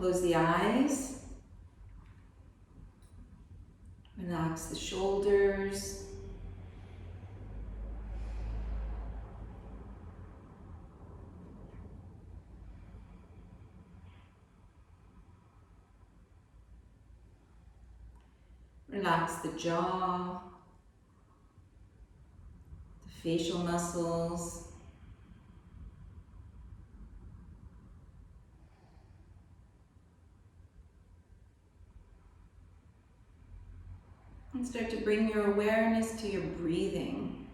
close the eyes. Relax the shoulders. Relax the jaw, the facial muscles. And start to bring your awareness to your breathing.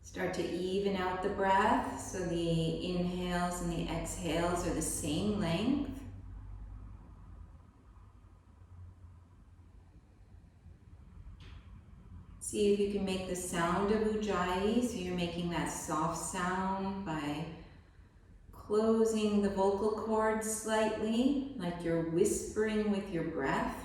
Start to even out the breath, so the inhales and the exhales are the same length. See if you can make the sound of Ujjayi, so you're making that soft sound by closing the vocal cords slightly, like you're whispering with your breath.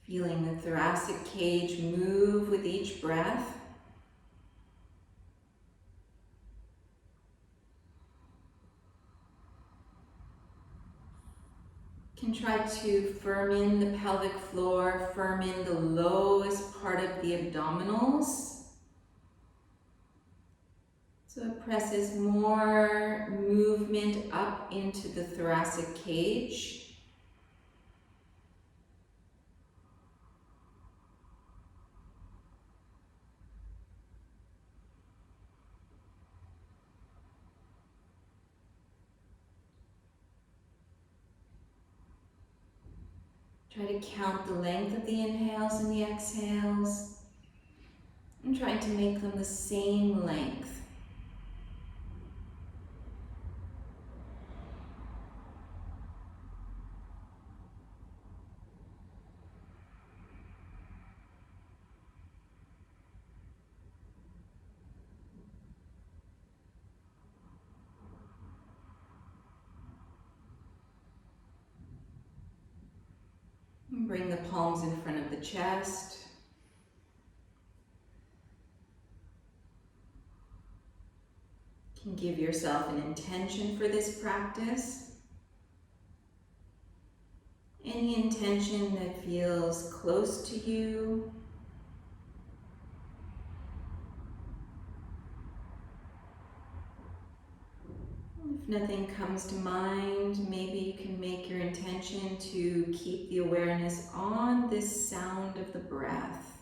Feeling the thoracic cage move with each breath. You can try to firm in the pelvic floor, firm in the lowest part of the abdominals. So it presses more movement up into the thoracic cage. Try to count the length of the inhales and the exhales, and try to make them the same length. And bring the palms in front of the chest. You can give yourself an intention for this practice. Any intention that feels close to you. If nothing comes to mind, maybe you can make your intention to keep the awareness on this sound of the breath.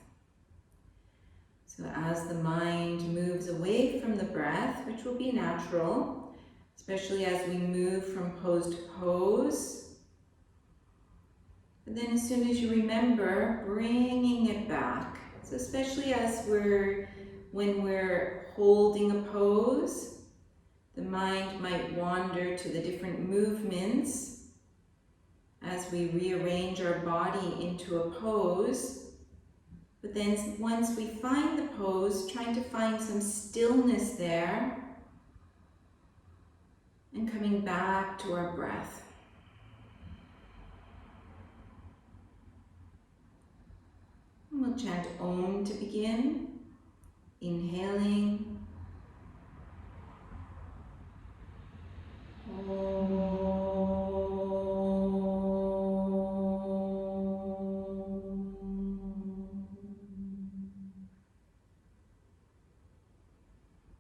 So as the mind moves away from the breath, which will be natural, especially as we move from pose to pose, but then as soon as you remember, bringing it back. So especially when we're holding a pose, the mind might wander to the different movements as we rearrange our body into a pose. But then once we find the pose, trying to find some stillness there and coming back to our breath. And we'll chant Om to begin, inhaling.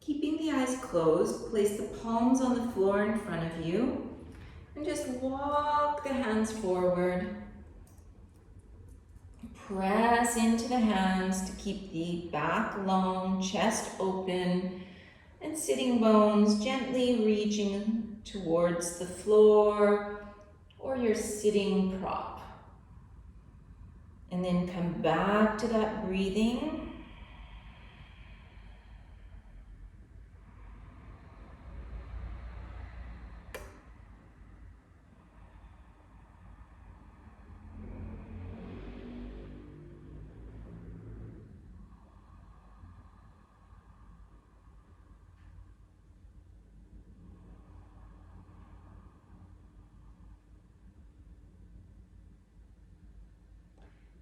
Keeping the eyes closed, place the palms on the floor in front of you and just walk the hands forward. Press into the hands to keep the back long, chest open, and sitting bones gently reaching towards the floor or your sitting prop. And then come back to that breathing.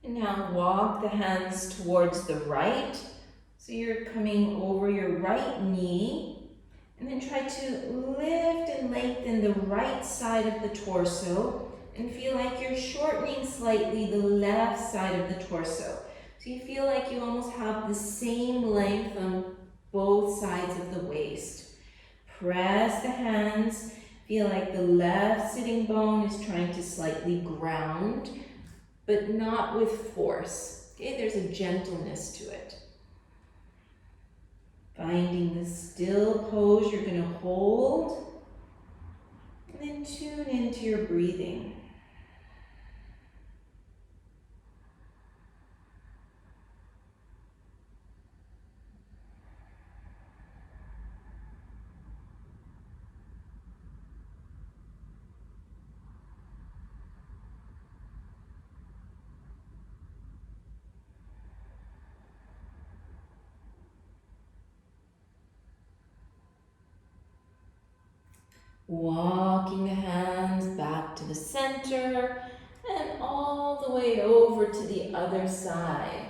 And now walk the hands towards the right. So you're coming over your right knee. And then try to lift and lengthen the right side of the torso. And feel like you're shortening slightly the left side of the torso. So you feel like you almost have the same length on both sides of the waist. Press the hands. Feel like the left sitting bone is trying to slightly ground, but not with force. Okay, there's a gentleness to it. Finding the still pose you're going to hold, and then tune into your breathing. Walking the hands back to the center and all the way over to the other side.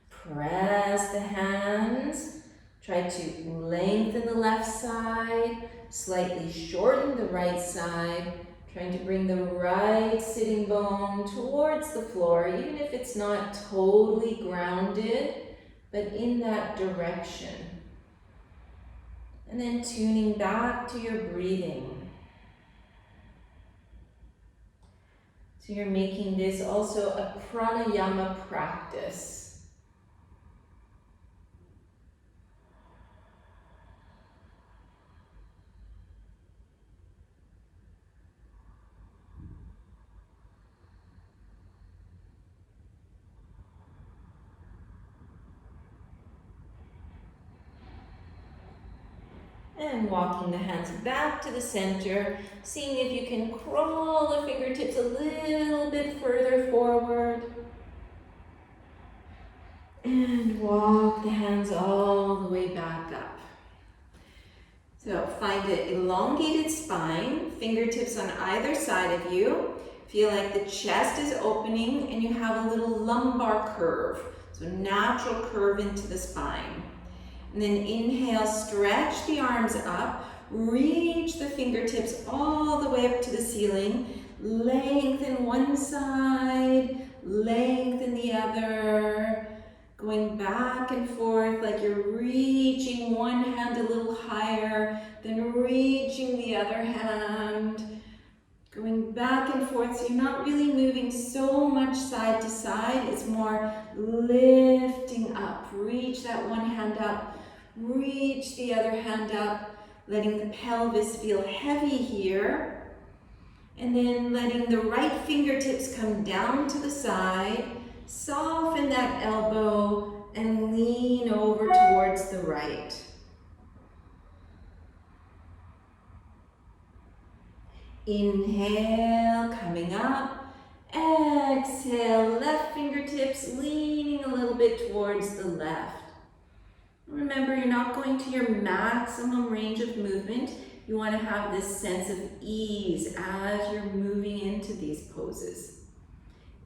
Press the hands. Try to lengthen the left side, slightly shorten the right side, trying to bring the right sitting bone towards the floor, even if it's not totally grounded, but in that direction. And then tuning back to your breathing. So you're making this also a pranayama practice. And walking the hands back to the center, seeing if you can crawl the fingertips a little bit further forward. And walk the hands all the way back up. So find an elongated spine, fingertips on either side of you. Feel like the chest is opening and you have a little lumbar curve. So natural curve into the spine. And then inhale, stretch the arms up, reach the fingertips all the way up to the ceiling, lengthen one side, lengthen the other, going back and forth like you're reaching one hand a little higher, then reaching the other hand, going back and forth, so you're not really moving so much side to side, it's more lifting up, reach that one hand up, reach the other hand up, letting the pelvis feel heavy here. And then letting the right fingertips come down to the side, soften that elbow and lean over towards the right. Inhale, coming up. Exhale, left fingertips leaning a little bit towards the left. Remember, you're not going to your maximum range of movement. You want to have this sense of ease as you're moving into these poses.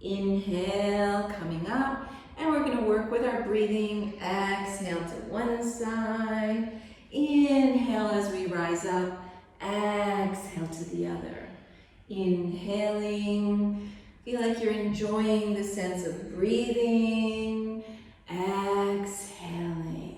Inhale, coming up, and we're going to work with our breathing. Exhale to one side. Inhale as we rise up. Exhale to the other. Inhaling. Feel like you're enjoying the sense of breathing. Exhaling.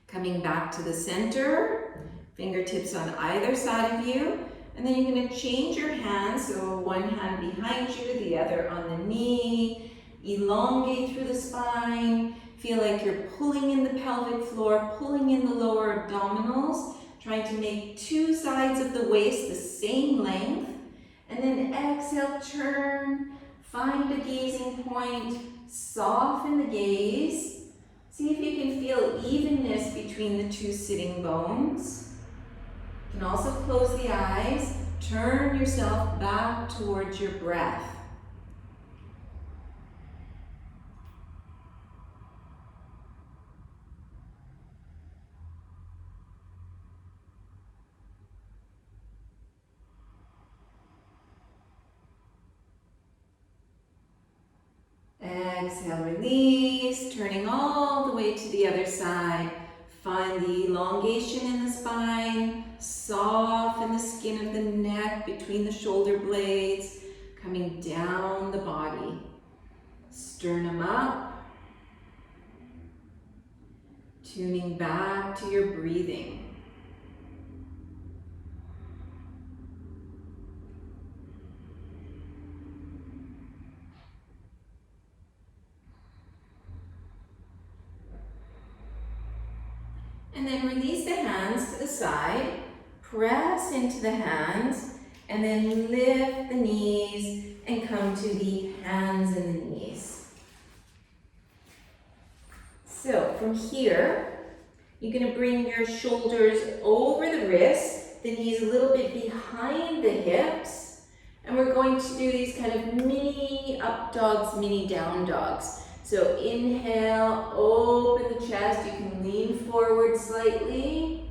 Coming back to the center, fingertips on either side of you, and then you're going to change your hands, so one hand behind you, the other on the knee, elongate through the spine, feel like you're pulling in the pelvic floor, pulling in the lower abdominals, trying to make two sides of the waist the same length, and then exhale, turn, find a gazing point, soften the gaze. See if you can feel evenness between the two sitting bones. You can also close the eyes, turn yourself back towards your breath. Exhale, release, turning all the way to the other side. Find the elongation in the spine, soften the skin of the neck between the shoulder blades, coming down the body. Sternum up, tuning back to your breathing. And then release the hands to the side, press into the hands, and then lift the knees and come to the hands and the knees. So from here, you're going to bring your shoulders over the wrists, the knees a little bit behind the hips, and we're going to do these kind of mini up dogs, mini down dogs. So inhale, open the chest, you can lean forward slightly.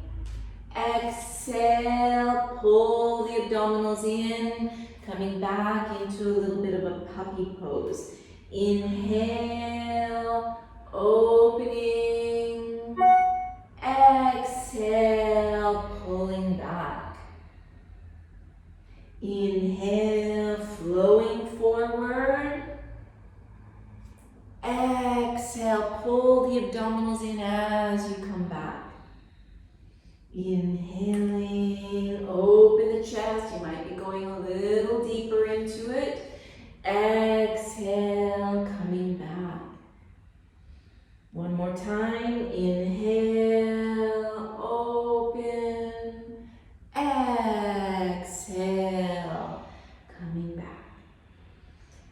Exhale, pull the abdominals in, coming back into a little bit of a puppy pose. Inhale, opening. Exhale, pulling back. Inhale, flowing forward. Exhale, pull the abdominals in as you come back. Inhaling, open the chest. You might be going a little deeper into it. Exhale, coming back. One more time. Inhale, open. Exhale, coming back.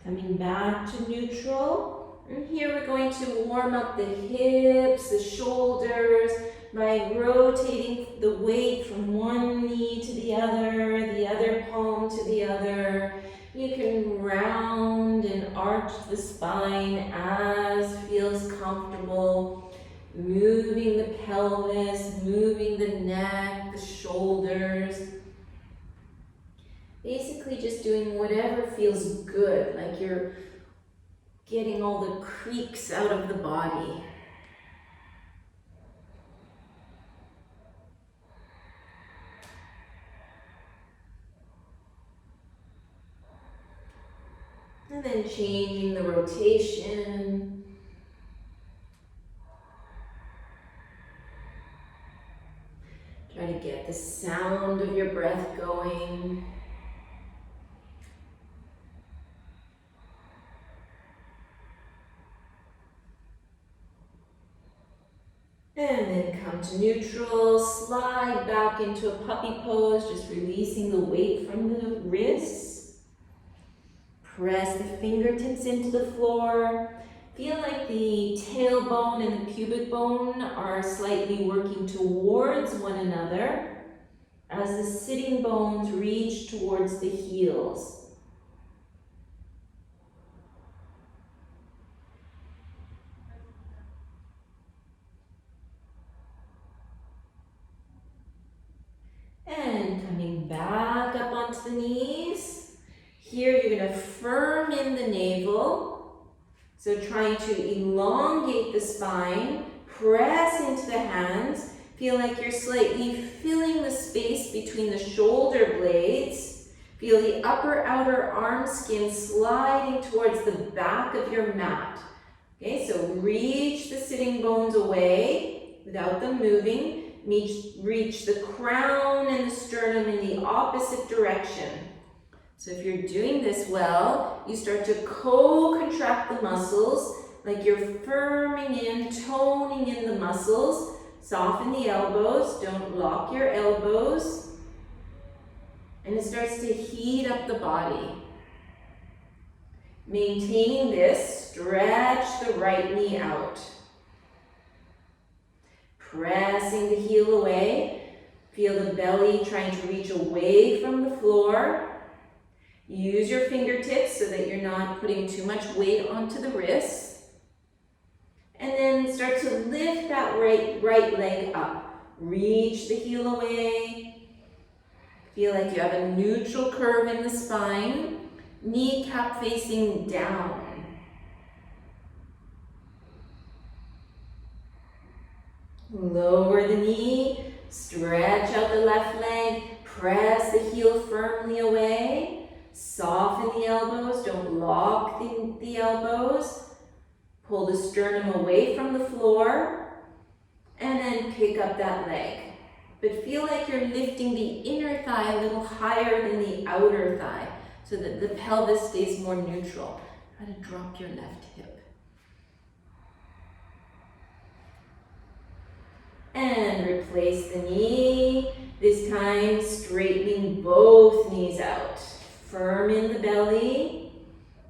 Coming back to neutral. And here we're going to warm up the hips, the shoulders, by rotating the weight from one knee to the other palm to the other. You can round and arch the spine as feels comfortable. Moving the pelvis, moving the neck, the shoulders. Basically just doing whatever feels good, like you're getting all the creaks out of the body. And then changing the rotation. Try to get the sound of your breath going. And then come to neutral, slide back into a puppy pose, just releasing the weight from the wrists. Press the fingertips into the floor. Feel like the tailbone and the pubic bone are slightly working towards one another as the sitting bones reach towards the heels. And coming back up onto the knees. Here you're going to firm in the navel. So trying to elongate the spine, press into the hands. Feel like you're slightly filling the space between the shoulder blades. Feel the upper outer arm skin sliding towards the back of your mat. Okay, so reach the sitting bones away without them moving. Reach the crown and the sternum in the opposite direction. So if you're doing this well, you start to co-contract the muscles, like you're firming in, toning in the muscles. Soften the elbows, don't lock your elbows. And it starts to heat up the body. Maintaining this, stretch the right knee out. Pressing the heel away. Feel the belly trying to reach away from the floor. Use your fingertips so that you're not putting too much weight onto the wrists. And then start to lift that right leg up. Reach the heel away. Feel like you have a neutral curve in the spine. Kneecap facing down. Lower the knee, stretch out the left leg, press the heel firmly away, soften the elbows, don't lock the elbows, pull the sternum away from the floor, and then pick up that leg. But feel like you're lifting the inner thigh a little higher than the outer thigh so that the pelvis stays more neutral. Try to drop your left hip. And replace the knee, this time straightening both knees out. Firm in the belly,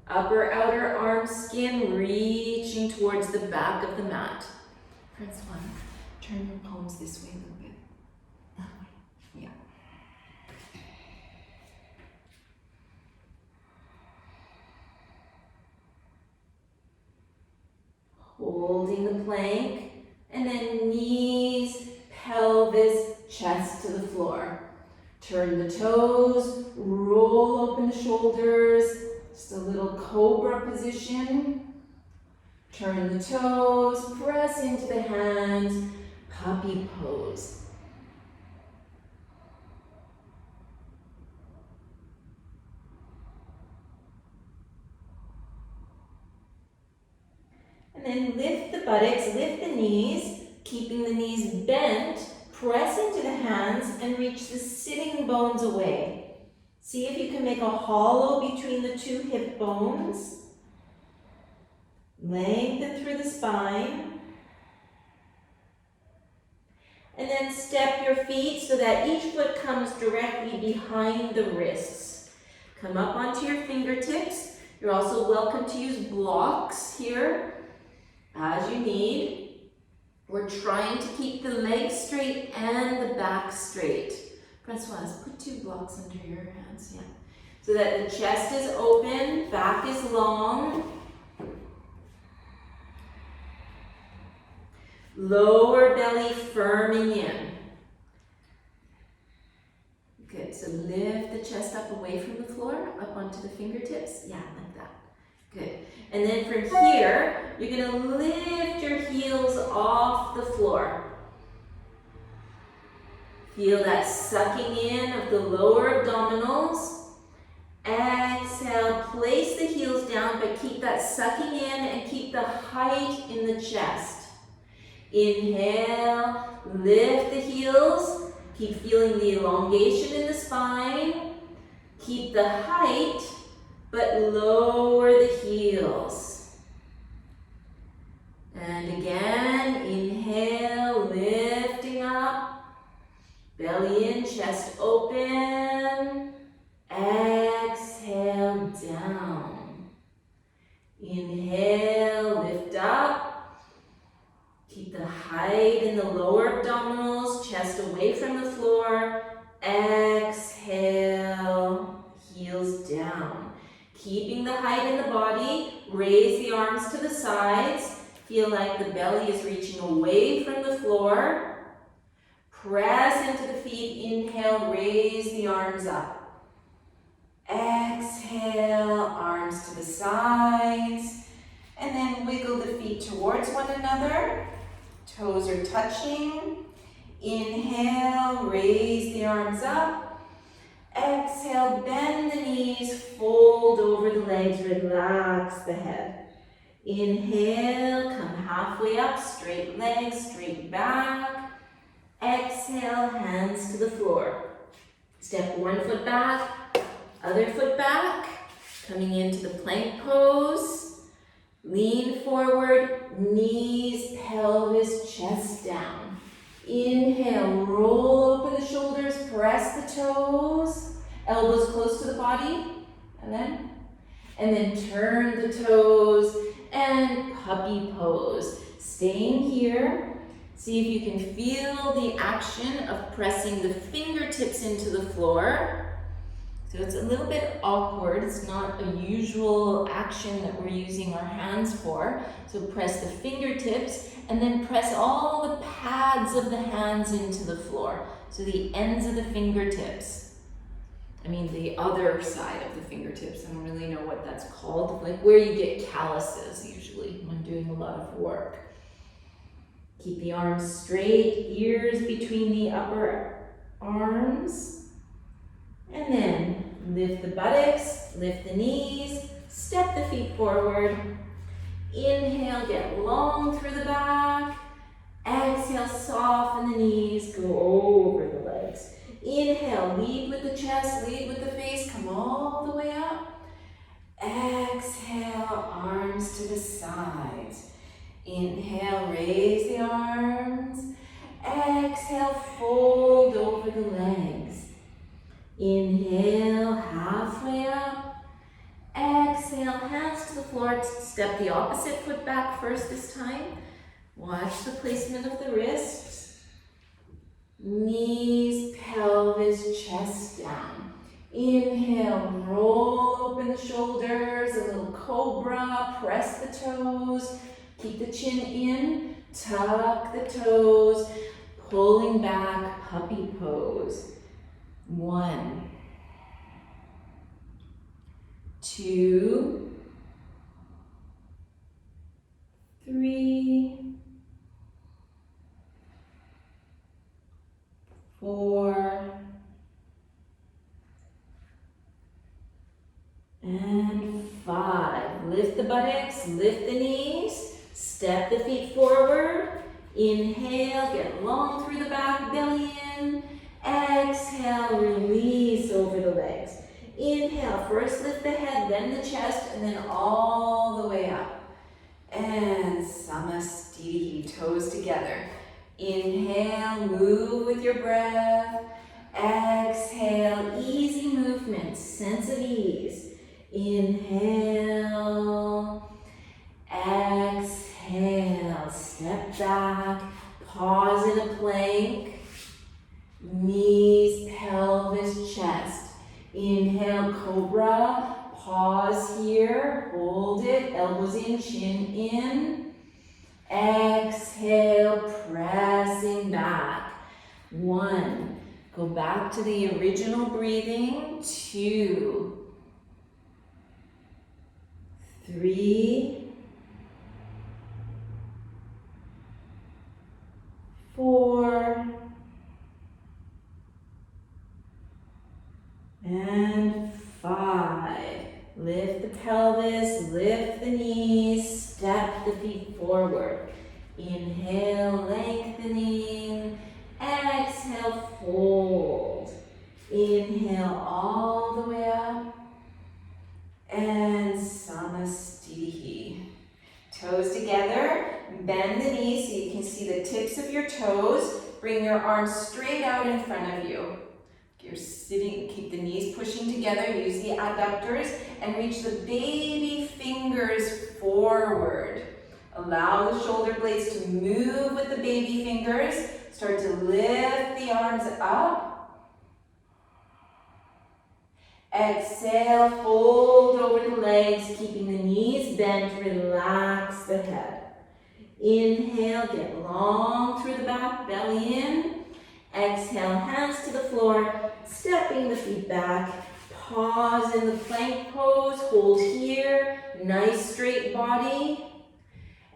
upper outer arm skin reaching towards the back of the mat. Francois, turn your palms this way a little bit. That way, yeah. Holding the plank. And then knees, pelvis, chest to the floor. Turn the toes, roll open the shoulders, just a little cobra position. Turn the toes, press into the hands, puppy pose. And then lift the buttocks, lift the knees, keeping the knees bent, press into the hands and reach the sitting bones away. See if you can make a hollow between the two hip bones. Lengthen through the spine. And then step your feet so that each foot comes directly behind the wrists. Come up onto your fingertips. You're also welcome to use blocks here as you need. We're trying to keep the legs straight and the back straight. Francois, put 2 blocks under your hands, yeah. So that the chest is open, back is long. Lower belly firming in. Good, so lift the chest up away from the floor, up onto the fingertips. Yeah, like that. Good. And then from here, you're going to lift your heels off the floor. Feel that sucking in of the lower abdominals. Exhale, place the heels down, but keep that sucking in and keep the height in the chest. Inhale, lift the heels. Keep feeling the elongation in the spine. Keep the height, but lower the heels. And again, inhale, lifting up, belly in, chest open, exhale, down. Inhale, lift up, keep the height in the lower abdominals, chest away from the floor, exhale, heels down. Keeping the height in the body, raise the arms to the sides. Feel like the belly is reaching away from the floor. Press into the feet, inhale, raise the arms up. Exhale, arms to the sides. And then wiggle the feet towards one another. Toes are touching. Inhale, raise the arms up. Exhale, bend the knees, fold over the legs, relax the head. Inhale, come halfway up, straight legs, straight back. Exhale, hands to the floor. Step one foot back, other foot back. Coming into the plank pose. Lean forward, knees, pelvis, chest down. Inhale, roll open the shoulders, press the toes. Elbows close to the body, and then turn the toes and puppy pose. Staying here, see if you can feel the action of pressing the fingertips into the floor. So it's a little bit awkward, it's not a usual action that we're using our hands for. So press the fingertips and then press all the pads of the hands into the floor. So the ends of the fingertips. I mean the other side of the fingertips, I don't really know what that's called, like where you get calluses usually when doing a lot of work. Keep the arms straight, ears between the upper arms. And then lift the buttocks, lift the knees, step the feet forward. Inhale, get long through the back. Exhale, soften the knees, go over the legs. Inhale, lead with the chest, lead with the face, come all the way up. Exhale, arms to the sides. Inhale, raise the arms. Exhale, fold over the legs. Inhale, halfway up. Exhale, hands to the floor. Step the opposite foot back first this time. Watch the placement of the wrists. Knees, pelvis, chest down. Inhale, roll open the shoulders, a little cobra, press the toes. Keep the chin in, tuck the toes, pulling back, puppy pose. 1, 2, 3, 4, and 5. Lift the buttocks, lift the knees, step the feet forward. Inhale, get long through the back, belly in. Exhale, release over the legs. Inhale, first lift the head, then the chest, and then all the way up. And Samastiti, toes together. Inhale, move with your breath. Exhale, easy movement, sense of ease. Inhale, exhale, step back, pause in a plank. Knees, pelvis, chest. Inhale, cobra, pause here, hold it, elbows in, chin in. Exhale, pressing back. 1, go back to the original breathing. 2, 3, 4, and 5. Lift the pelvis, lift the knees, step the feet forward. Inhale, lengthening. Exhale, fold. Inhale all the way up. And Samastiti. Toes together. Bend the knees so you can see the tips of your toes. Bring your arms straight out in front of you. You're sitting, keep the knees pushing together, use the adductors, and reach the baby fingers forward. Allow the shoulder blades to move with the baby fingers. Start to lift the arms up. Exhale, fold over the legs, keeping the knees bent, relax the head. Inhale, get long through the back, belly in. Exhale, hands to the floor, stepping the feet back. Pause in the plank pose, hold here, nice straight body.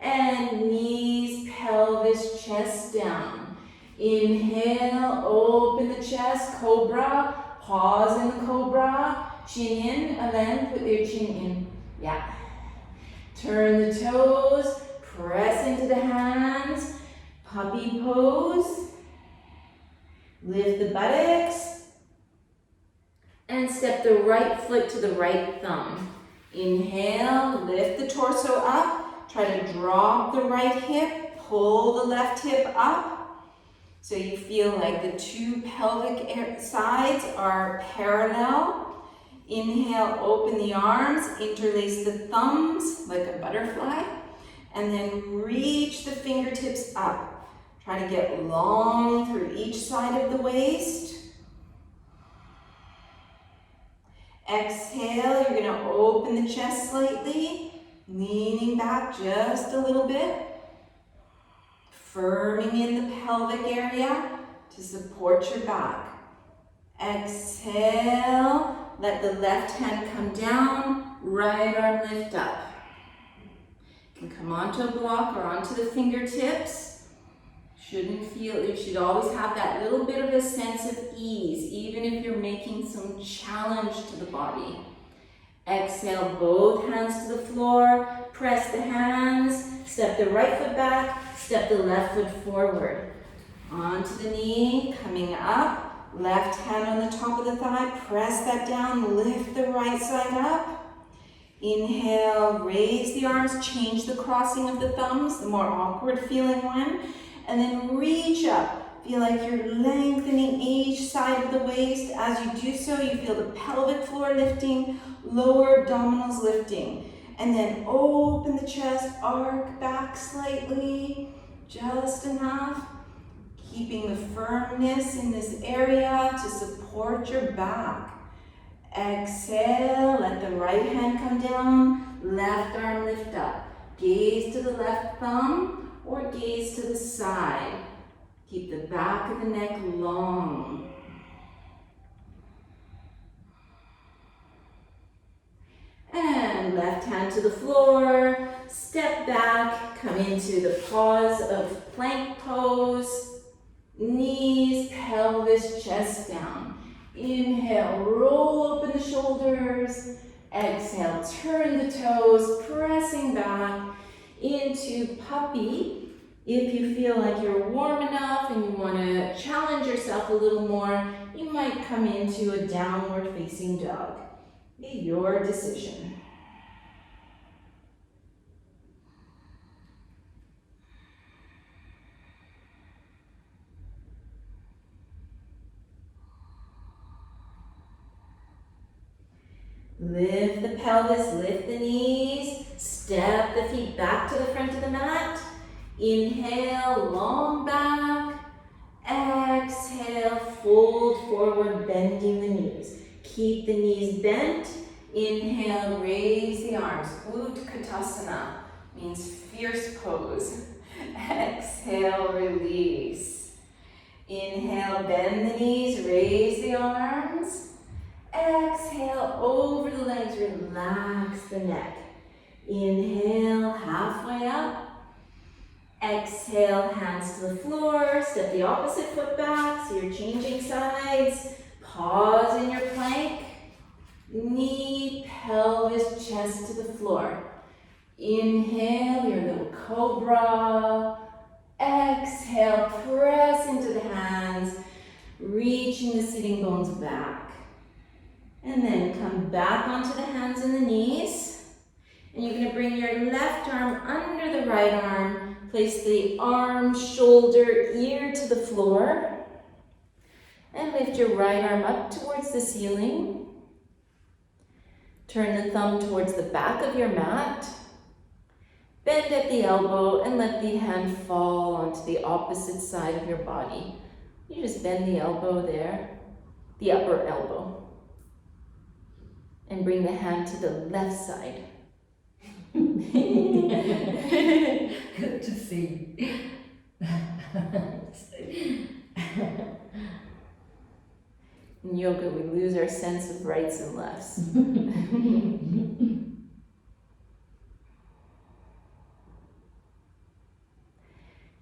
And knees, pelvis, chest down. Inhale, open the chest, cobra. Pause in the cobra, chin in, and then put your chin in. Yeah. Turn the toes, press into the hands, puppy pose. Lift the buttocks. And step the right foot to the right thumb. Inhale, lift the torso up. Try to drop the right hip, pull the left hip up. So you feel like the two pelvic sides are parallel. Inhale, open the arms, interlace the thumbs like a butterfly, and then reach the fingertips up. Try to get long through each side of the waist. Exhale, you're going to open the chest slightly, leaning back just a little bit. Firming in the pelvic area to support your back. Exhale, let the left hand come down, right arm lift up. You can come onto a block or onto the fingertips. You should always have that little bit of a sense of ease, even if you're making some challenge to the body. Exhale, both hands to the floor, press the hands, step the right foot back, step the left foot forward. Onto the knee, coming up, left hand on the top of the thigh, press that down, lift the right side up. Inhale, raise the arms, change the crossing of the thumbs, the more awkward feeling one. And then reach up. Feel like you're lengthening each side of the waist. As you do so, you feel the pelvic floor lifting, lower abdominals lifting. And then open the chest, arc back slightly, just enough. Keeping the firmness in this area to support your back. Exhale, let the right hand come down, left arm lift up. Gaze to the left thumb or gaze to the side. Keep the back of the neck long. And left hand to the floor, step back, come into the pause of plank pose. Knees, pelvis, chest down. Inhale, roll open the shoulders. Exhale, turn the toes, pressing back into puppy. If you feel like you're warm enough and you want to challenge yourself a little more, you might come into a downward facing dog. Your decision. Lift the pelvis, lift the knees, step the feet back to the front of the mat. Inhale, long back. Exhale, fold forward, bending the knees. Keep the knees bent. Inhale, raise the arms. Utkatasana means fierce pose. Exhale, release. Inhale, bend the knees, raise the arms. Exhale, over the legs, relax the neck. Inhale, halfway up. Exhale, hands to the floor, step the opposite foot back, so you're changing sides. Pause in your plank. Knee, pelvis, chest to the floor. Inhale, your little cobra. Exhale, press into the hands, reaching the sitting bones back. And then come back onto the hands and the knees. And you're going to bring your left arm under the right arm. Place the arm, shoulder, ear to the floor. And lift your right arm up towards the ceiling. Turn the thumb towards the back of your mat. Bend at the elbow and let the hand fall onto the opposite side of your body. You just bend the elbow there, the upper elbow. And bring the hand to the left side. Good to see. In yoga, we lose our sense of rights and lefts.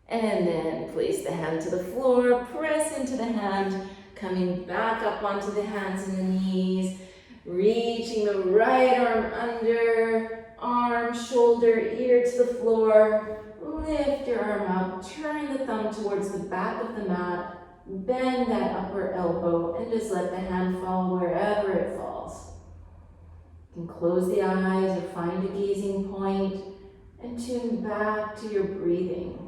And then place the hand to the floor, press into the hand, coming back up onto the hands and the knees. Reaching the right arm under, arm, shoulder, ear to the floor. Lift your arm up, turn the thumb towards the back of the mat, bend that upper elbow, and just let the hand fall wherever it falls. You can close the eyes or find a gazing point and tune back to your breathing.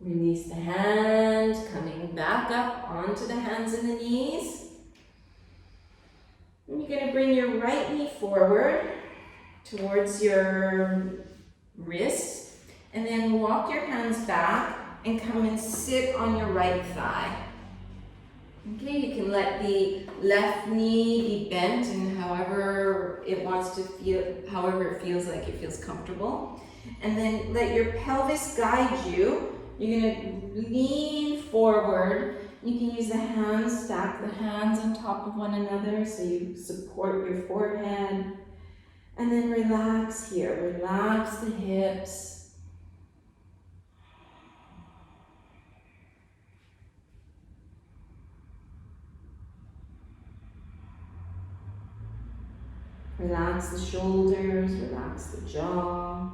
Release the hand, coming back up onto the hands and the knees. And you're going to bring your right knee forward towards your wrist, and then walk your hands back and come and sit on your right thigh. Okay, you can let the left knee be bent and however it wants to feel, however it feels like it feels comfortable. And then let your pelvis guide you. You're going to lean forward You can use the hands, stack the hands on top of one another so you support your forehead. And then relax here. Relax the hips. Relax the shoulders, relax the jaw.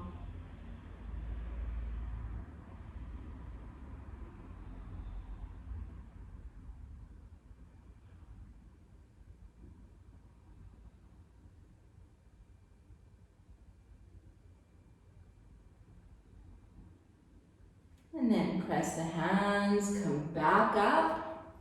And then press the hands, come back up.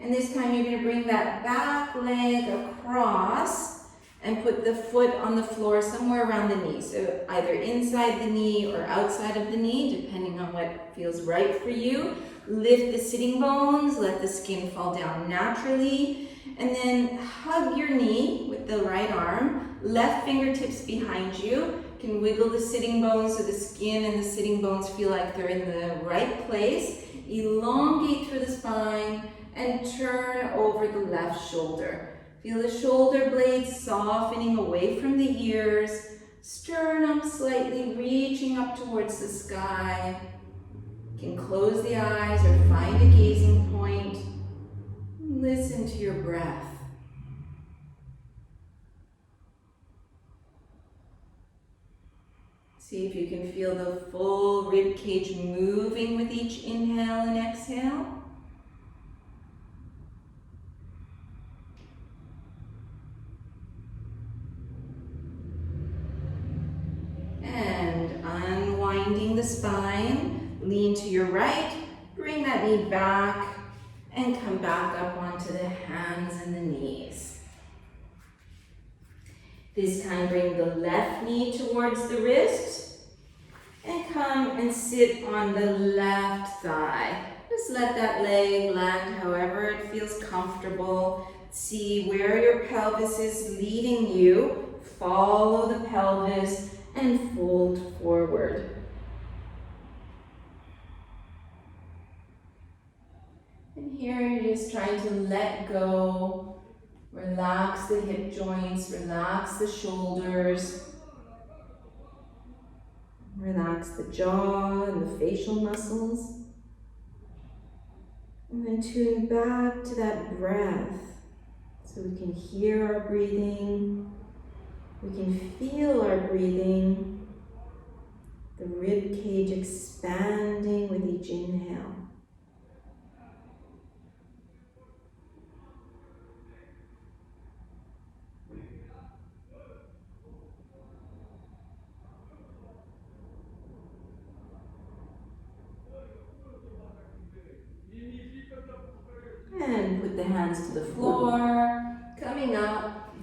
And this time you're going to bring that back leg across and put the foot on the floor somewhere around the knee. So either inside the knee or outside of the knee, depending on what feels right for you. Lift the sitting bones, let the skin fall down naturally. And then hug your knee with the right arm, left fingertips behind you. You can wiggle the sitting bones so the skin and the sitting bones feel like they're in the right place. Elongate through the spine and turn over the left shoulder. Feel the shoulder blades softening away from the ears. Sternum slightly reaching up towards the sky. You can close the eyes or find a gazing point. Listen to your breath. See if you can feel the full rib cage moving with each inhale and exhale. And unwinding the spine, lean to your right, bring that knee back, and come back up onto the hands and the knees. This time bring the left knee towards the wrist and come and sit on the left thigh. Just let that leg land however it feels comfortable. See where your pelvis is leading you. Follow the pelvis and fold forward. And here you're just trying to let go. Relax the hip joints, relax the shoulders. Relax the jaw and the facial muscles. And then tune back to that breath so we can hear our breathing. We can feel our breathing. The rib cage expanding with each inhale. And put the hands to the floor, coming up,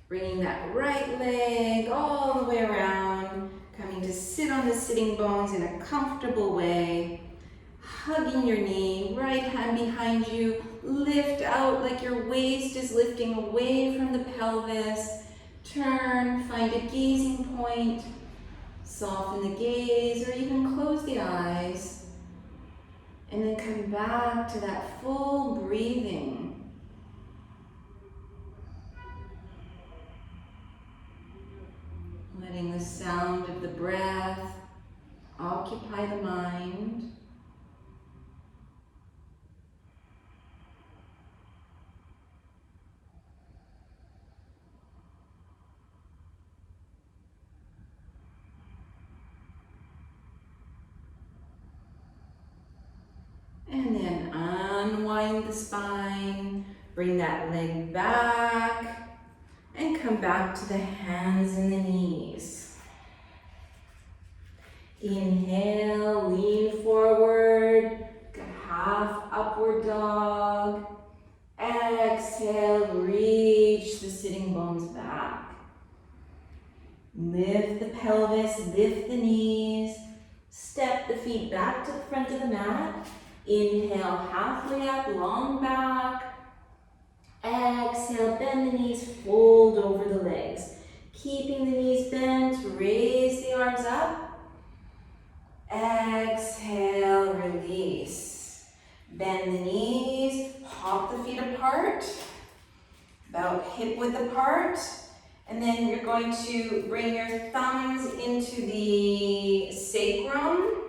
bringing that right leg all the way around, coming to sit on the sitting bones in a comfortable way, hugging your knee, right hand behind you, lift out like your waist is lifting away from the pelvis, turn, find a gazing point, soften the gaze or even close the eyes. And then come back to that full breathing. Letting the sound of the breath occupy the mind. And then unwind the spine, bring that leg back, and come back to the hands and the knees. Inhale, lean forward, half upward dog. Exhale, reach the sitting bones back. Lift the pelvis, lift the knees, step the feet back to the front of the mat. Inhale, halfway up, long back. Exhale, bend the knees, fold over the legs. Keeping the knees bent, raise the arms up. Exhale, release. Bend the knees, hop the feet apart, about hip width apart. And then you're going to bring your thumbs into the sacrum.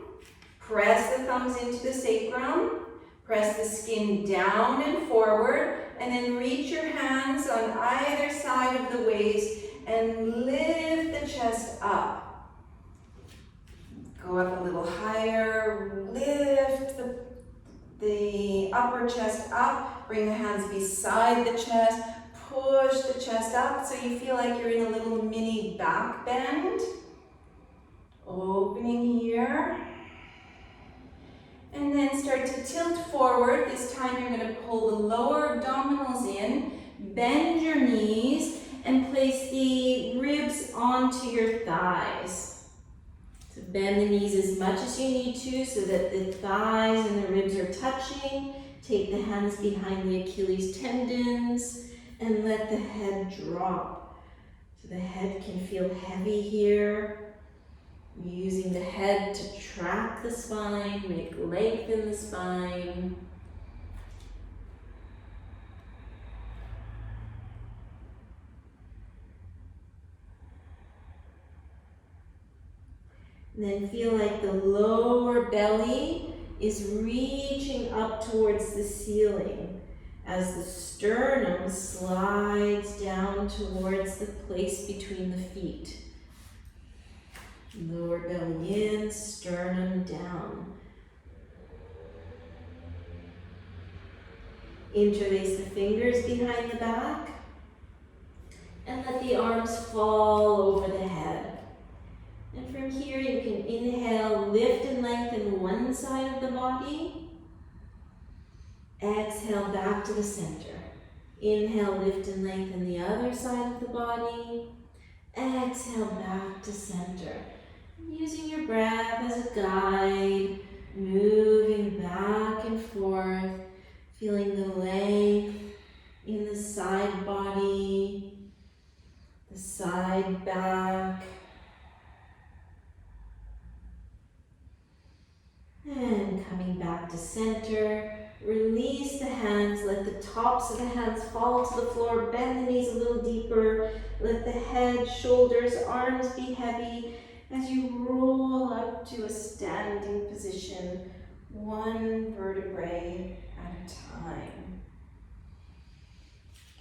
Press the thumbs into the sacrum. Press the skin down and forward. And then reach your hands on either side of the waist and lift the chest up. Go up a little higher. Lift the upper chest up. Bring the hands beside the chest. Push the chest up so you feel like you're in a little mini back bend. Opening here. And then start to tilt forward. This time you're going to pull the lower abdominals in, bend your knees, and place the ribs onto your thighs. So bend the knees as much as you need to so that the thighs and the ribs are touching. Take the hands behind the Achilles tendons and let the head drop. So the head can feel heavy here. Using the head to track the spine, lengthen the spine. And then feel like the lower belly is reaching up towards the ceiling as the sternum slides down towards the place between the feet. Lower belly in, sternum down. Interlace the fingers behind the back and let the arms fall over the head. And from here you can inhale, lift and lengthen one side of the body. Exhale back to the center. Inhale, lift and lengthen the other side of the body. Exhale back to center. Using your breath as a guide, moving back and forth, feeling the length in the side body, the side back, and coming back to center. Release the hands, let the tops of the hands fall to the floor, bend the knees a little deeper, let the head, shoulders, arms be heavy. As you roll up to a standing position, one vertebrae at a time.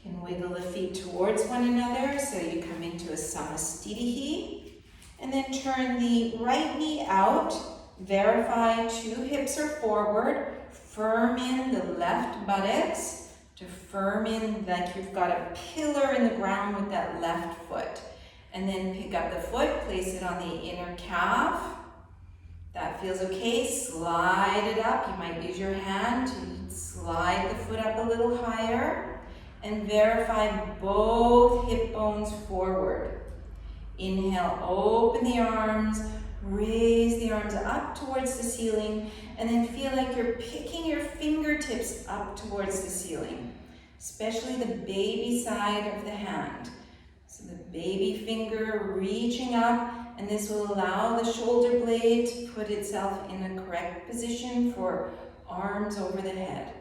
You can wiggle the feet towards one another so you come into a Samastitihi. And then turn the right knee out, verify 2 hips are forward, firm in the left buttocks to firm in like you've got a pillar in the ground with that left foot. And then pick up the foot, place it on the inner calf. That feels okay. Slide it up. You might use your hand to slide the foot up a little higher. And verify both hip bones forward. Inhale, open the arms, raise the arms up towards the ceiling, and then feel like you're picking your fingertips up towards the ceiling, especially the baby side of the hand. So the baby finger reaching up, and this will allow the shoulder blade to put itself in a correct position for arms over the head.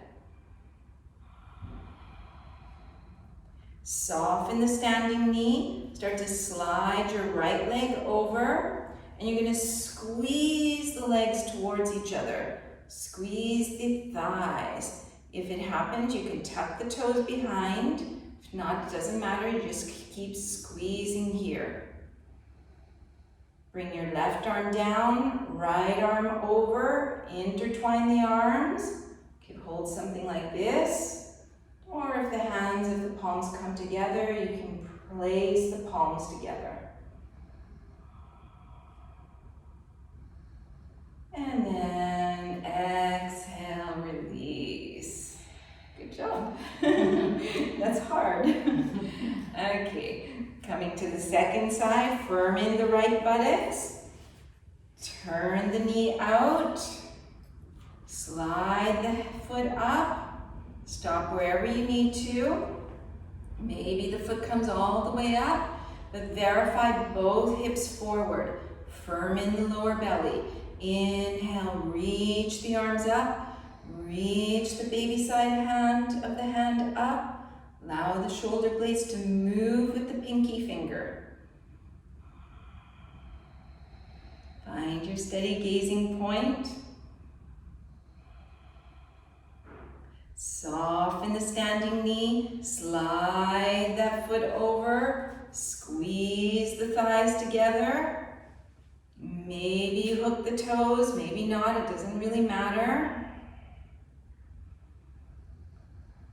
Soften the standing knee. Start to slide your right leg over, and you're going to squeeze the legs towards each other. Squeeze the thighs. If it happens, you can tuck the toes behind. If not, it doesn't matter, you just keep squeezing here. Bring your left arm down, right arm over, intertwine the arms. You can hold something like this, or if the hands, if the palms come together, you can place the palms together. And then exhale, release. Good job. That's hard. Okay, coming to the second side, firm in the right buttocks. Turn the knee out. Slide the foot up. Stop wherever you need to. Maybe the foot comes all the way up, but verify both hips forward. Firm in the lower belly. Inhale, reach the arms up. Reach the baby side hand of the hand up. Allow the shoulder blades to move with the pinky finger. Find your steady gazing point. Soften the standing knee. Slide that foot over. Squeeze the thighs together. Maybe hook the toes, maybe not, it doesn't really matter.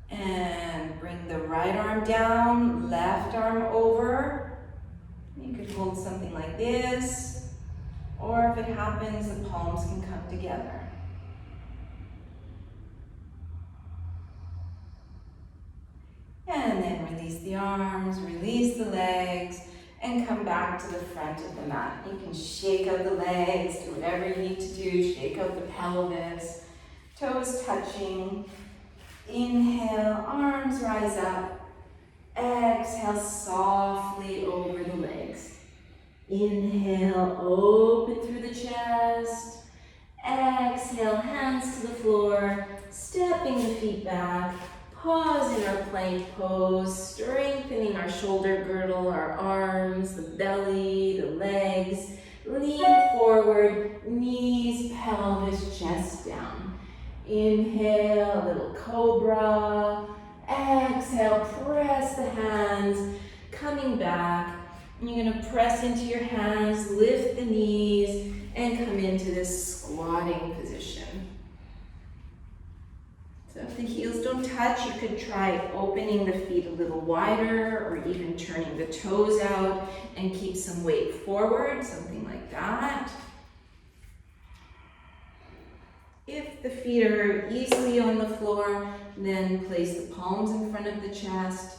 And bring the right arm down, left arm over. You could hold something like this, or if it happens, the palms can come together. And then release the arms, release the legs, and come back to the front of the mat. You can shake out the legs, do whatever you need to do, shake out the pelvis, toes touching. Inhale, arms rise up. Exhale, softly over the legs. Inhale, open through the chest. Exhale, hands to the floor, stepping the feet back. Pause in our plank pose, strengthening our shoulder girdle, our arms, the belly, the legs. Lean forward, knees, pelvis, chest down. Inhale, a little cobra. Exhale, press the hands, coming back. You're going to press into your hands, lift the knees, and come into this squatting position. So if the heels don't touch, you could try opening the feet a little wider or even turning the toes out and keep some weight forward, something like that. If the feet are easily on the floor, then place the palms in front of the chest.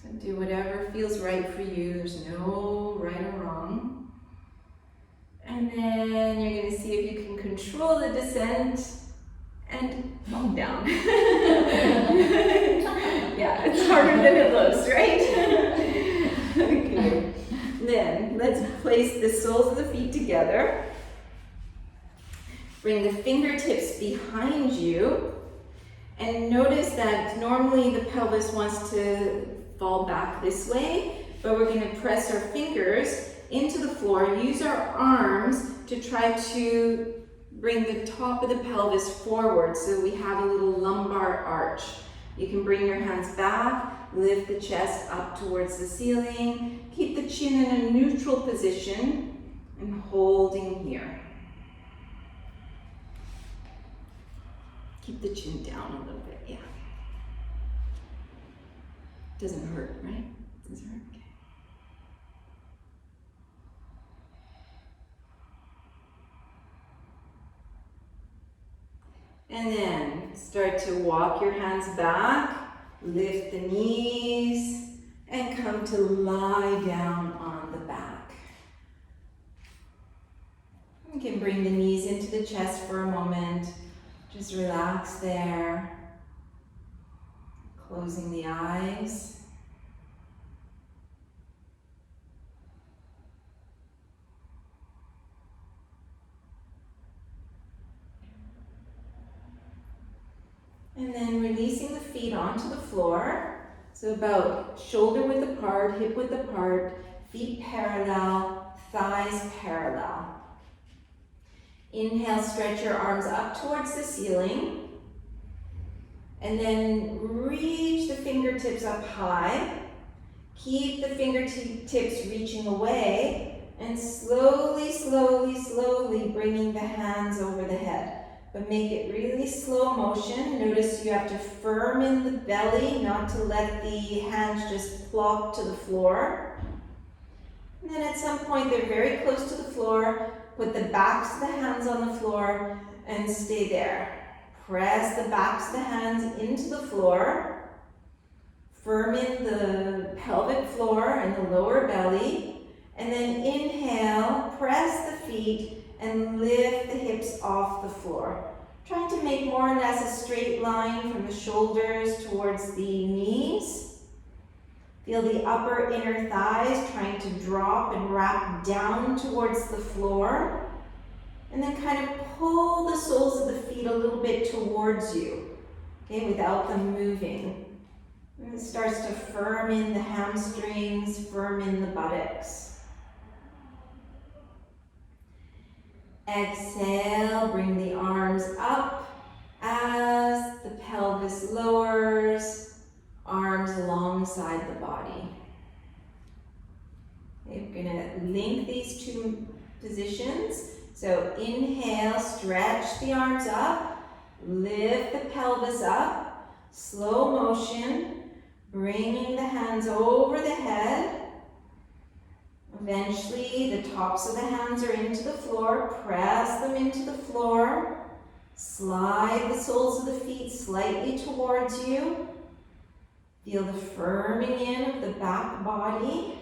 So do whatever feels right for you. There's no right or wrong. And then you're going to see if you can control the descent and fall down. Yeah, it's harder than it looks, right? Okay. Then let's place the soles of the feet together. Bring the fingertips behind you. And notice that normally the pelvis wants to fall back this way, but we're going to press our fingers into the floor, use our arms to try to bring the top of the pelvis forward so we have a little lumbar arch. You can bring your hands back, lift the chest up towards the ceiling, keep the chin in a neutral position, and holding here. Keep the chin down a little bit, yeah. Doesn't hurt, right? Doesn't hurt. And then start to walk your hands back, lift the knees, and come to lie down on the back. You can bring the knees into the chest for a moment. Just relax there. Closing the eyes. And then releasing the feet onto the floor. So about shoulder width apart, hip width apart, feet parallel, thighs parallel. Inhale, stretch your arms up towards the ceiling. And then reach the fingertips up high. Keep the fingertips reaching away. And slowly, slowly, slowly bringing the hands over the head. But make it really slow motion. Notice you have to firm in the belly, not to let the hands just plop to the floor. And then at some point, they're very close to the floor. Put the backs of the hands on the floor and stay there. Press the backs of the hands into the floor. Firm in the pelvic floor and the lower belly. And then inhale, press the feet and lift the hips off the floor. Trying to make more or less a straight line from the shoulders towards the knees. Feel the upper inner thighs trying to drop and wrap down towards the floor. And then kind of pull the soles of the feet a little bit towards you, okay, without them moving. And it starts to firm in the hamstrings, firm in the buttocks. Exhale, bring the arms up as the pelvis lowers, arms alongside the body. Okay, we're going to link these two positions. So inhale, stretch the arms up, lift the pelvis up, slow motion, bringing the hands over the head. Eventually, the tops of the hands are into the floor. Press them into the floor. Slide the soles of the feet slightly towards you. Feel the firming in of the back body.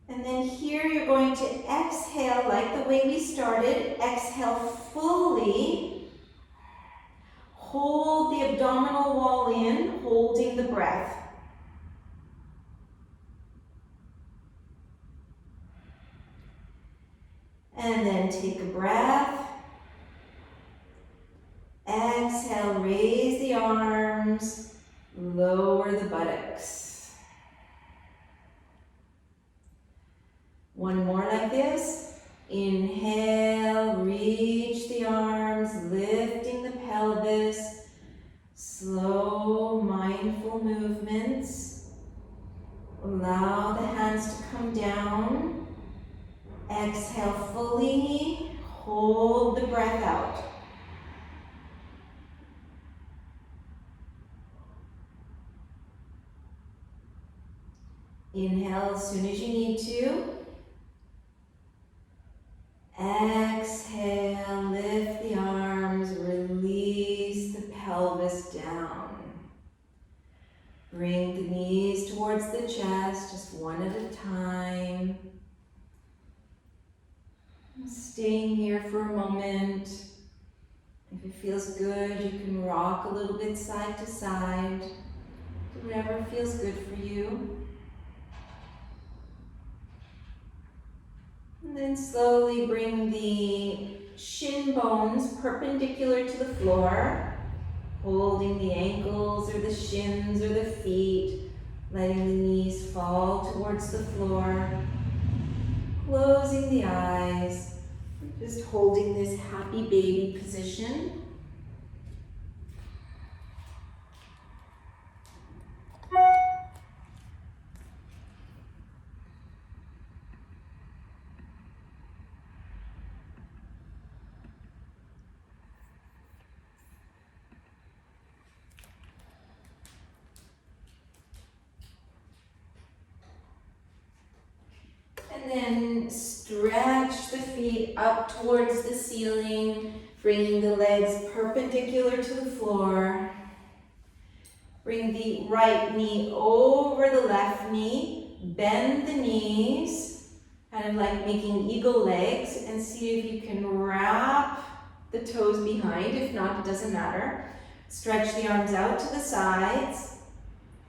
And then here you're going to exhale like the way we started. Exhale fully. Hold the abdominal wall in, holding the breath. And then take a breath. Exhale, raise the arms, lower the buttocks. One more like this. Inhale, reach the arms, lifting the pelvis. Slow, mindful movements. Allow the hands to come down. Exhale fully, hold the breath out. Inhale as soon as you need to. Exhale, lift the arms, release the pelvis down. Bring the knees towards the chest, just one at a time. Staying here for a moment. If it feels good, you can rock a little bit side to side. Do whatever feels good for you. And then slowly bring the shin bones perpendicular to the floor, holding the ankles or the shins or the feet, letting the knees fall towards the floor. Closing the eyes, just holding this happy baby position. And then stretch the feet up towards the ceiling, bringing the legs perpendicular to the floor. Bring the right knee over the left knee, bend the knees, kind of like making eagle legs, and see if you can wrap the toes behind. If not, it doesn't matter. Stretch the arms out to the sides,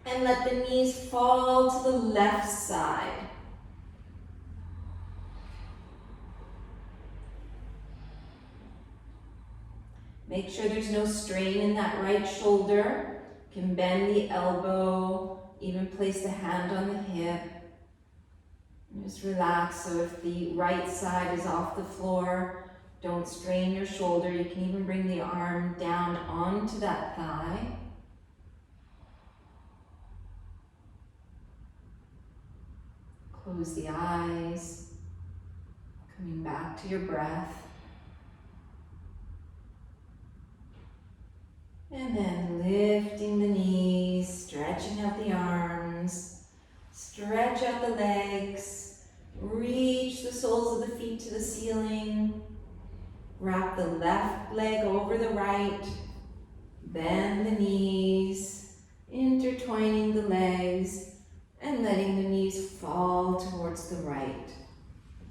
and let the knees fall to the left side. Make sure there's no strain in that right shoulder. You can bend the elbow, even place the hand on the hip. And just relax, so if the right side is off the floor, don't strain your shoulder. You can even bring the arm down onto that thigh. Close the eyes, coming back to your breath. And then lifting the knees, stretching out the arms, stretch out the legs, reach the soles of the feet to the ceiling, wrap the left leg over the right, bend the knees, intertwining the legs, and letting the knees fall towards the right.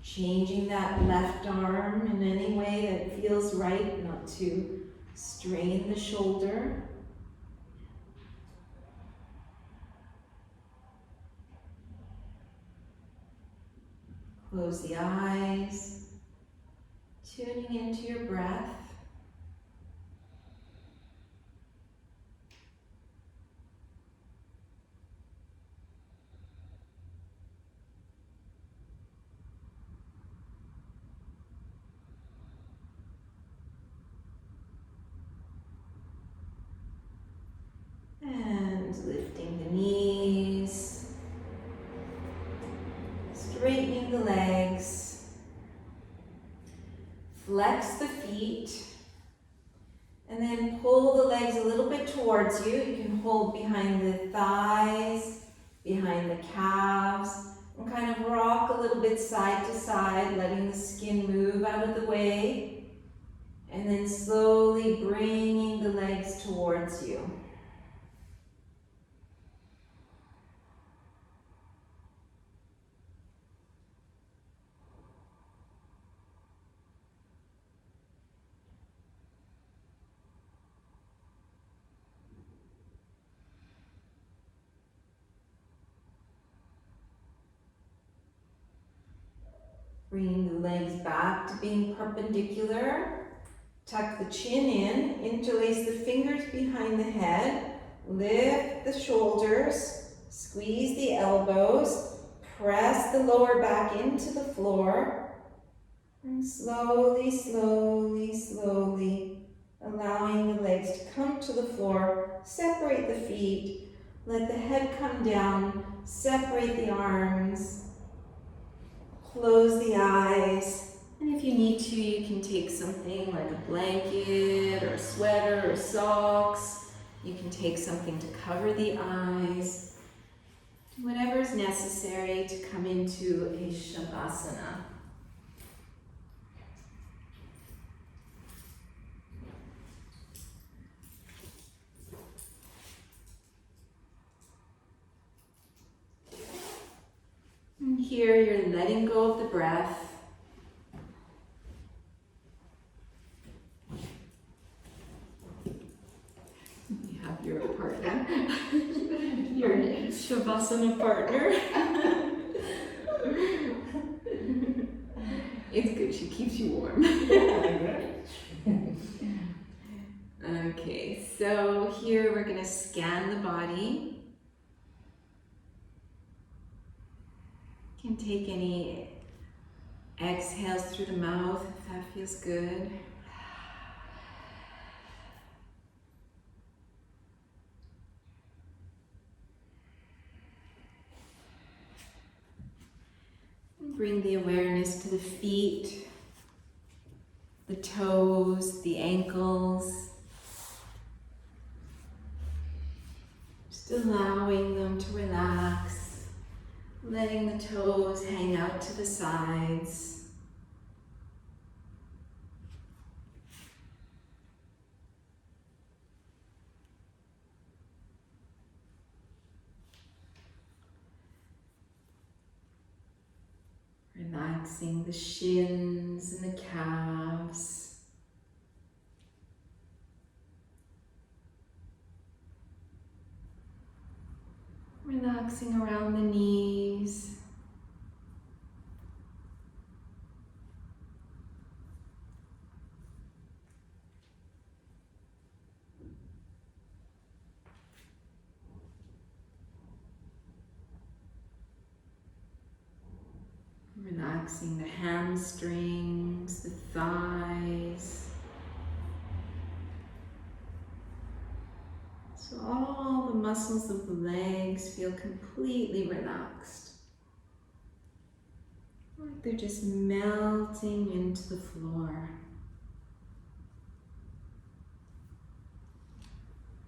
Changing that left arm in any way that feels right, not to strain the shoulder. Close the eyes. Tuning into your breath. And lifting the knees, straightening the legs, flex the feet, and then pull the legs a little bit towards you. You can hold behind the thighs, behind the calves, and kind of rock a little bit side to side, letting the skin move out of the way, and then slowly bringing the legs towards you. Bringing the legs back to being perpendicular. Tuck the chin in, interlace the fingers behind the head, lift the shoulders, squeeze the elbows, press the lower back into the floor, and slowly, slowly, slowly, allowing the legs to come to the floor, separate the feet, let the head come down, separate the arms, close the eyes, and if you need to, you can take something like a blanket or a sweater or socks. You can take something to cover the eyes. Whatever is necessary to come into a Savasana. And here you're letting go of the breath. You have your partner, your Shavasana partner. It's good, she keeps you warm. Okay, so here we're going to scan the body. You can take any exhales through the mouth if that feels good. And bring the awareness to the feet, the toes, the ankles. Just allowing them to relax. Letting the toes hang out to the sides. Relaxing the shins and the calves. Relaxing around the knees. Relaxing the hamstrings, the thighs. So all the muscles of the legs feel completely relaxed. Like they're just melting into the floor.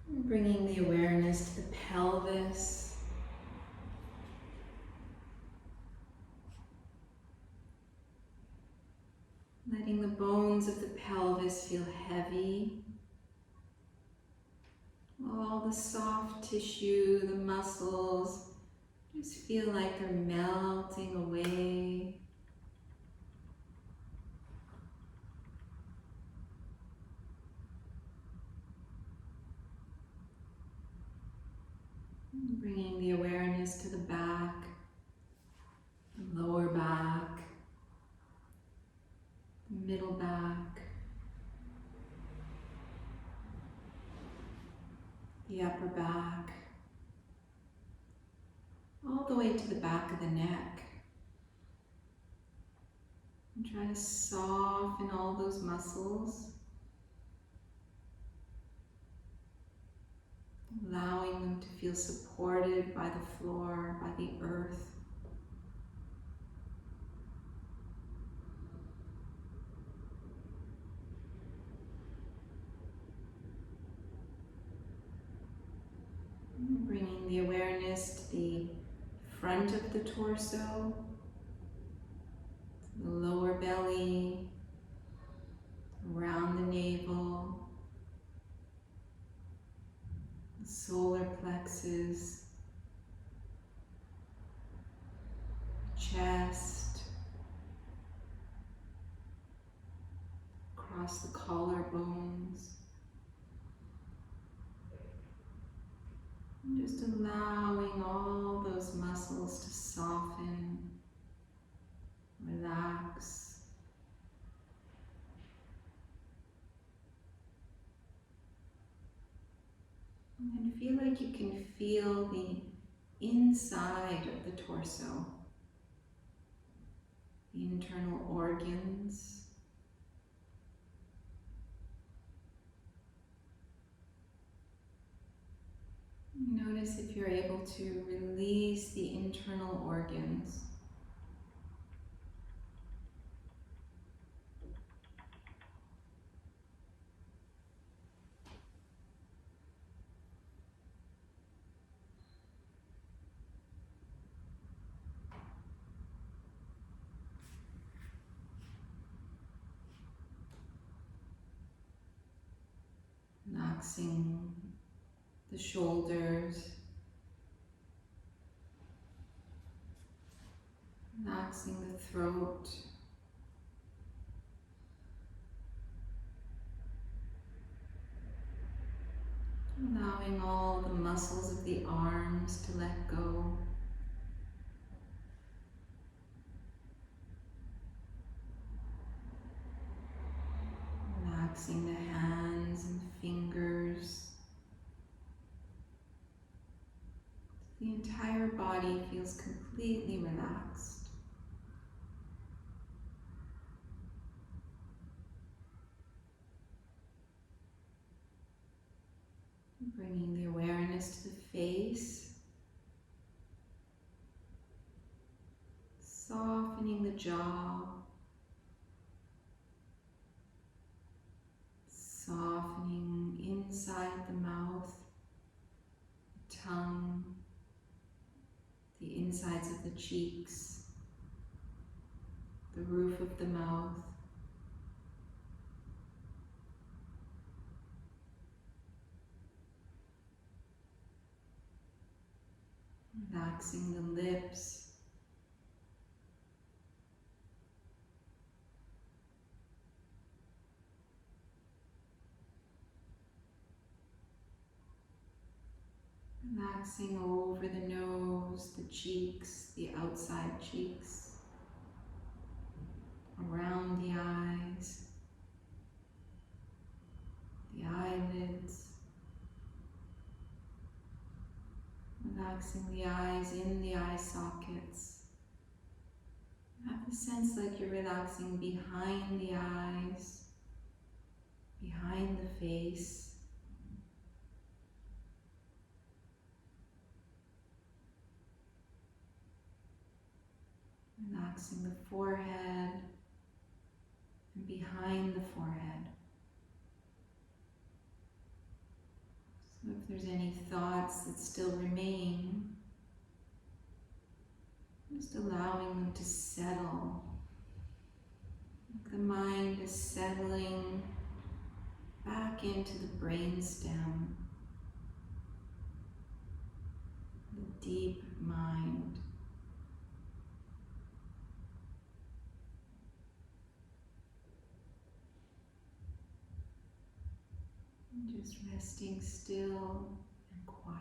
And bringing the awareness to the pelvis. Letting the bones of the pelvis feel heavy. All the soft tissue, the muscles, just feel like they're melting away. Bringing the awareness to the back, the lower back, the middle back. the upper back, all the way to the back of the neck. And try to soften all those muscles, allowing them to feel supported by the floor, by the earth. And bringing the awareness to the front of the torso, the lower belly, around the navel, the solar plexus, chest, across the collarbones. And just allowing all those muscles to soften, relax. And feel like you can feel the inside of the torso, the internal organs. Notice if you're able to release the internal organs. Relaxing the shoulders, relaxing the throat, allowing all the muscles of the arms to let go. Relaxing the hands and fingers. The entire body feels completely relaxed. Bringing the awareness to the face, softening the jaw, softening inside the mouth, the tongue, the insides of the cheeks, the roof of the mouth. Relaxing the lips, relaxing over the nose, the cheeks, the outside cheeks, around the eyes, the eyelids. Relaxing the eyes in the eye sockets. Have the sense like you're relaxing behind the eyes, behind the face. Relaxing the forehead and behind the forehead. So if there's any thoughts that still remain, just allowing them to settle. Like the mind is settling back into the brainstem, the deep mind. And just resting still and quiet.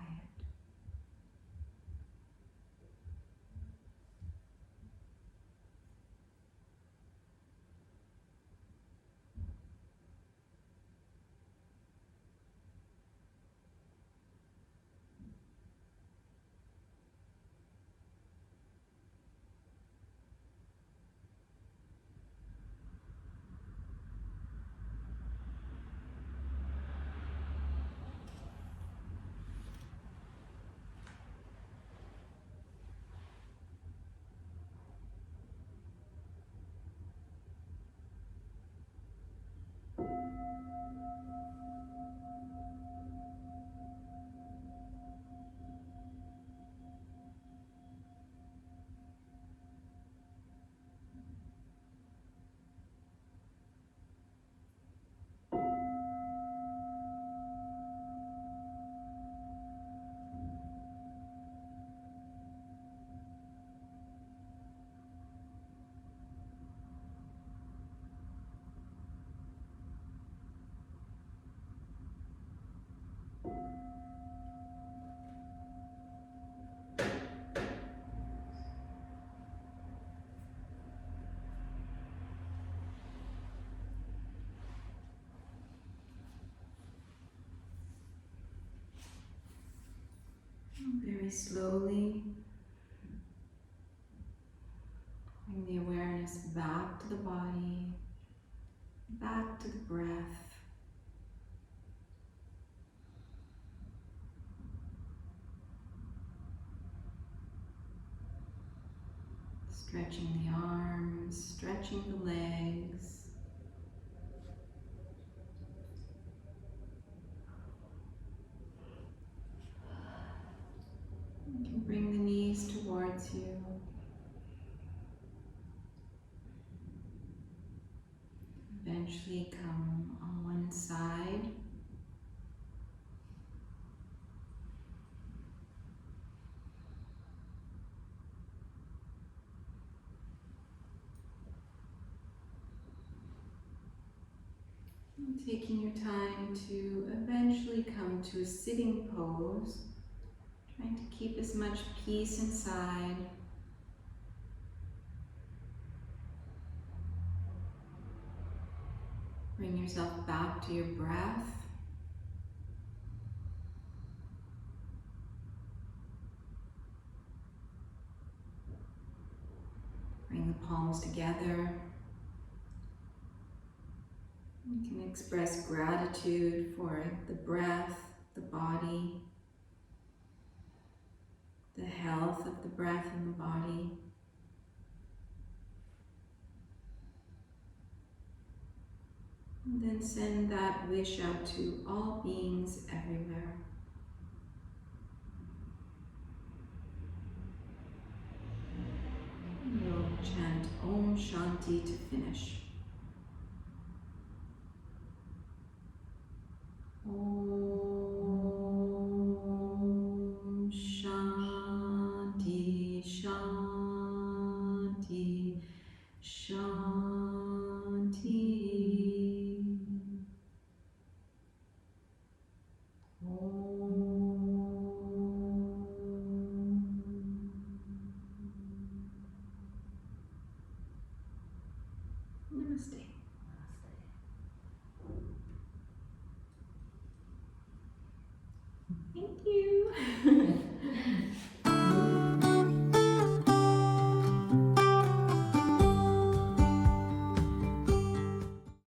Very slowly, bring the awareness back to the body, back to the breath. Stretching the arms, stretching the legs. You can bring the knees towards you. Eventually come on one side. And taking your time to eventually come to a sitting pose, trying to keep as much peace inside. Bring yourself back to your breath. Bring the palms together. You can express gratitude for the breath, the body, the health of the breath and the body. And then send that wish out to all beings everywhere. And we'll chant Om Shanti to finish. Om Shanti, Shanti, Shanti. Namaste. Thank you.